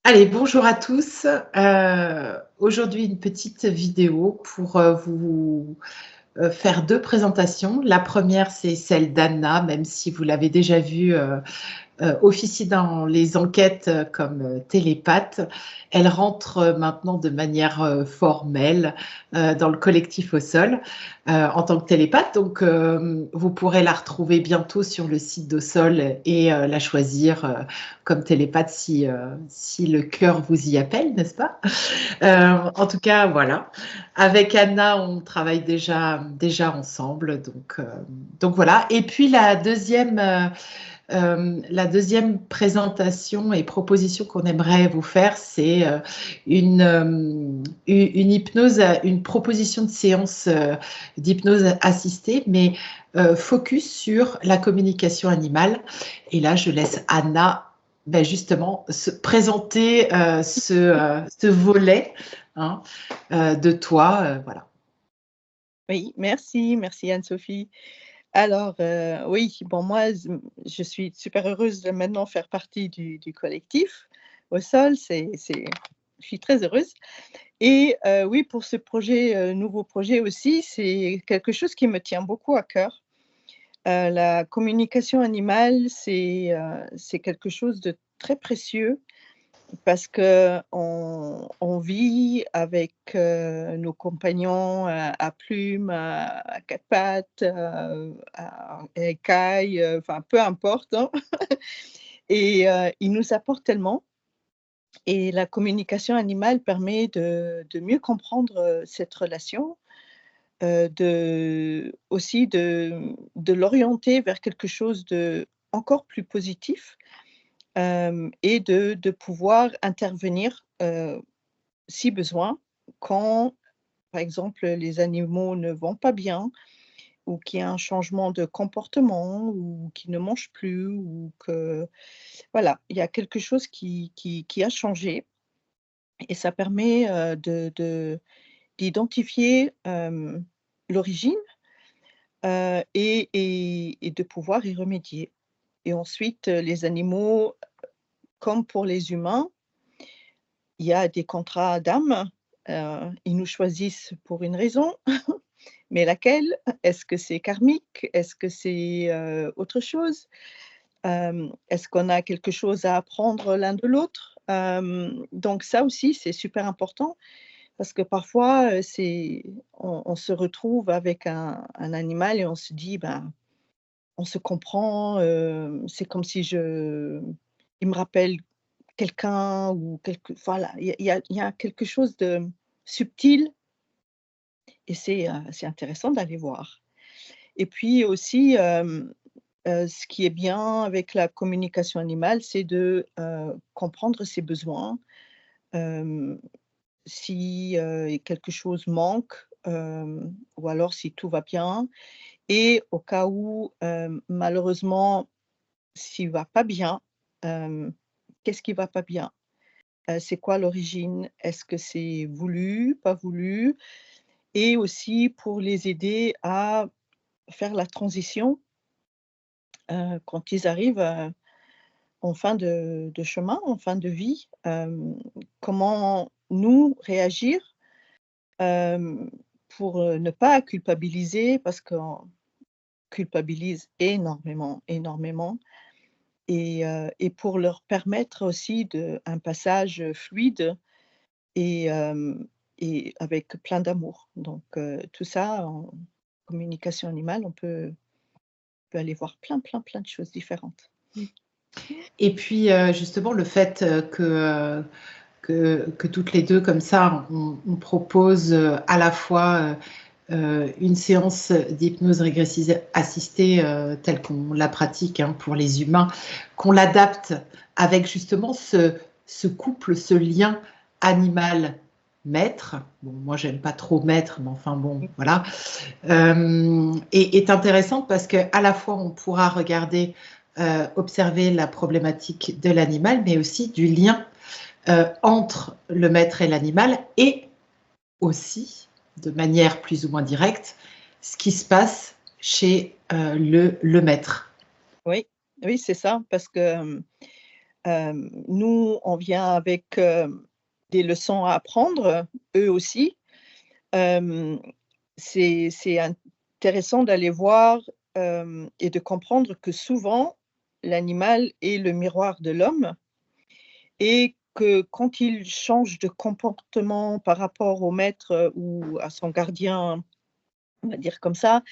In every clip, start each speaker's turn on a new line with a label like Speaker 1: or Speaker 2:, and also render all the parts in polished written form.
Speaker 1: Allez, bonjour à tous. Aujourd'hui, une petite vidéo pour vous faire deux présentations. La première, c'est celle d'Anna, même si vous l'avez déjà vue officie dans les enquêtes comme télépathe. Elle rentre maintenant de manière formelle dans le collectif au sol en tant que télépathe. Donc, vous pourrez la retrouver bientôt sur le site d'au sol et la choisir comme télépathe si le cœur vous y appelle, n'est-ce pas? En tout cas, voilà. Avec Anna, on travaille déjà ensemble. Donc voilà. Et puis la deuxième présentation et proposition qu'on aimerait vous faire, c'est une hypnose, une proposition de séance d'hypnose assistée, mais focus sur la communication animale. Et là, je laisse Anna justement se présenter ce volet hein, de toi. Voilà.
Speaker 2: Oui, merci Anne-Sophie. Alors, oui, bon, moi, je suis super heureuse de maintenant faire partie du collectif au sol. Je suis très heureuse. Et oui, pour ce projet, nouveau projet aussi, c'est quelque chose qui me tient beaucoup à cœur. La communication animale, c'est quelque chose de très précieux parce qu'on vit avec, nos compagnons à plumes, à 4 pattes, à écailles, enfin peu importe, hein. Et ils nous apportent tellement et la communication animale permet de mieux comprendre, cette relation, aussi de l'orienter vers quelque chose de encore plus positif, et de pouvoir intervenir, si besoin, quand, par exemple, les animaux ne vont pas bien ou qu'il y a un changement de comportement ou qu'ils ne mangent plus ou que voilà, il y a quelque chose qui a changé et ça permet, d'identifier, l'origine, et de pouvoir y remédier et ensuite, les animaux, comme pour les humains, il y a des contrats d'âme, ils nous choisissent pour une raison, mais laquelle? Est-ce que c'est karmique? Est-ce que c'est, autre chose? Est-ce qu'on a quelque chose à apprendre l'un de l'autre? Donc ça aussi, c'est super important parce que parfois, on se retrouve avec un animal et on se dit: «Ben, on se comprend, c'est comme si je il me rappelle quelqu'un ou voilà, il y a quelque chose de subtil et c'est intéressant d'aller voir et puis aussi, ce qui est bien avec la communication animale, c'est de, comprendre ses besoins, hem, si, quelque chose manque, ou alors si tout va bien et au cas où, malheureusement, s'il va pas bien, hem, qu'est-ce qui va pas bien? C'est quoi l'origine? Est-ce que c'est voulu, pas voulu? Et aussi pour les aider à faire la transition, quand ils arrivent, en fin de chemin, en fin de vie, comment nous réagir, hem, pour, ne pas culpabiliser parce qu'on culpabilise énormément, énormément et pour leur permettre aussi un passage, fluide et avec plein d'amour. Donc tout ça en communication animale, on peut aller voir plein, plein, plein de choses différentes. Mmh.
Speaker 1: Et puis justement, le fait que toutes les deux, comme ça, on propose à la fois une séance d'hypnose régressive assistée telle qu'on la pratique hein, pour les humains, qu'on l'adapte avec justement ce couple, ce lien animal-maître. Bon, moi, j'aime pas trop maître, mais enfin bon, voilà. Et est intéressante parce qu'à la fois, on pourra regarder, observer la problématique de l'animal, mais aussi du lien entre le maître et l'animal et aussi, de manière plus ou moins directe, ce qui se passe chez le maître.
Speaker 2: Oui, oui, c'est ça, parce que, Nous, on vient avec des leçons à apprendre, eux aussi. C'est intéressant d'aller voir et de comprendre que souvent, l'animal est le miroir de l'homme et que quand il change de comportement par rapport au maître ou à son gardien, on va dire comme ça,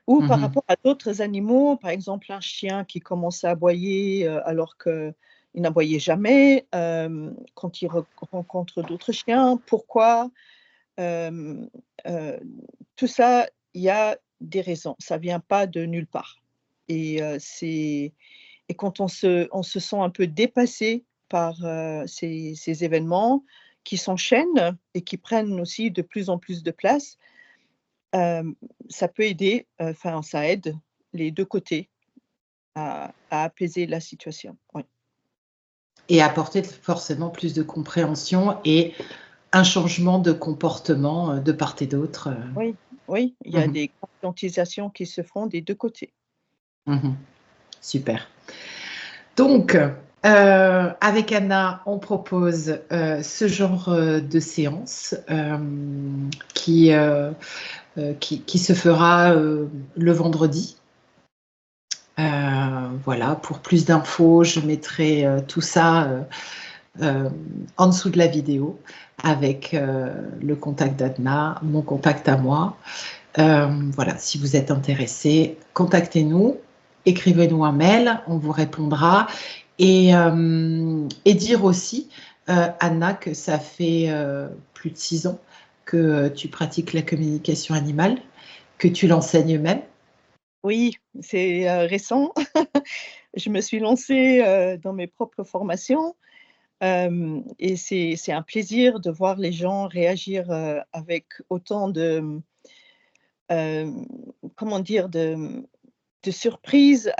Speaker 2: ou par rapport à d'autres animaux, par exemple un chien qui commence à aboyer alors qu'il n'aboyait jamais, quand il rencontre d'autres chiens, pourquoi? Hem, heu, Tout ça, il y a des raisons, ça vient pas de nulle part et quand on se sent un peu dépassé par ces événements qui s'enchaînent et qui prennent aussi de plus en plus de place, hem, ça peut aider, enfin ça aide les 2 côtés à apaiser la situation. Oui.
Speaker 1: Et apporter forcément plus de compréhension et un changement de comportement, de part et d'autre.
Speaker 2: Oui, oui, il y a
Speaker 1: Mmh.
Speaker 2: des conscientisations qui se font des 2 côtés.
Speaker 1: Mmh. Super. Donc, avec Anna, on propose, ce genre, de séance, qui se fera, le vendredi. Voilà, pour plus d'infos, je mettrai, tout ça, en dessous de la vidéo avec, le contact d'Anna, mon contact à moi. Voilà, si vous êtes intéressés, contactez-nous, écrivez-nous un mail, on vous répondra et dire aussi, Anna, que ça fait, plus de 6 ans que, tu pratiques la communication animale, que tu l'enseignes même.
Speaker 2: Oui, c'est récent. Je me suis lancée dans mes propres formations. Et c'est un plaisir de voir les gens réagir avec autant de, hem, comment dire? De surprise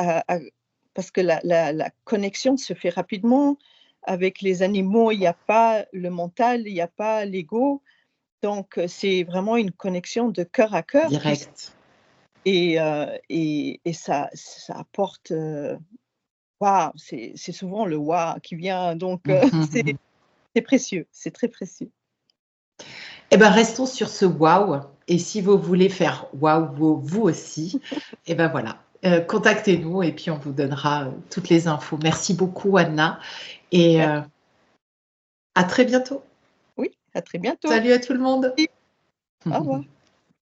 Speaker 2: parce que la connexion se fait rapidement. Avec les animaux, il y a pas le mental, il y a pas l'ego, donc c'est vraiment une connexion de cœur à cœur qui se
Speaker 1: Direct.
Speaker 2: et ça apporte, waouh, c'est souvent le waouh qui vient donc
Speaker 1: Mmh mh, mmh.
Speaker 2: c'est précieux, c'est très précieux.
Speaker 1: Eh ben, restons sur ce waouh et si vous voulez faire waouh vous aussi, eh ben, voilà, contactez-nous et puis on vous donnera, toutes les infos. Merci beaucoup Anna et
Speaker 2: Merci.
Speaker 1: à très bientôt.
Speaker 2: Oui, à très bientôt.
Speaker 1: Salut à tout le monde.
Speaker 2: Au revoir.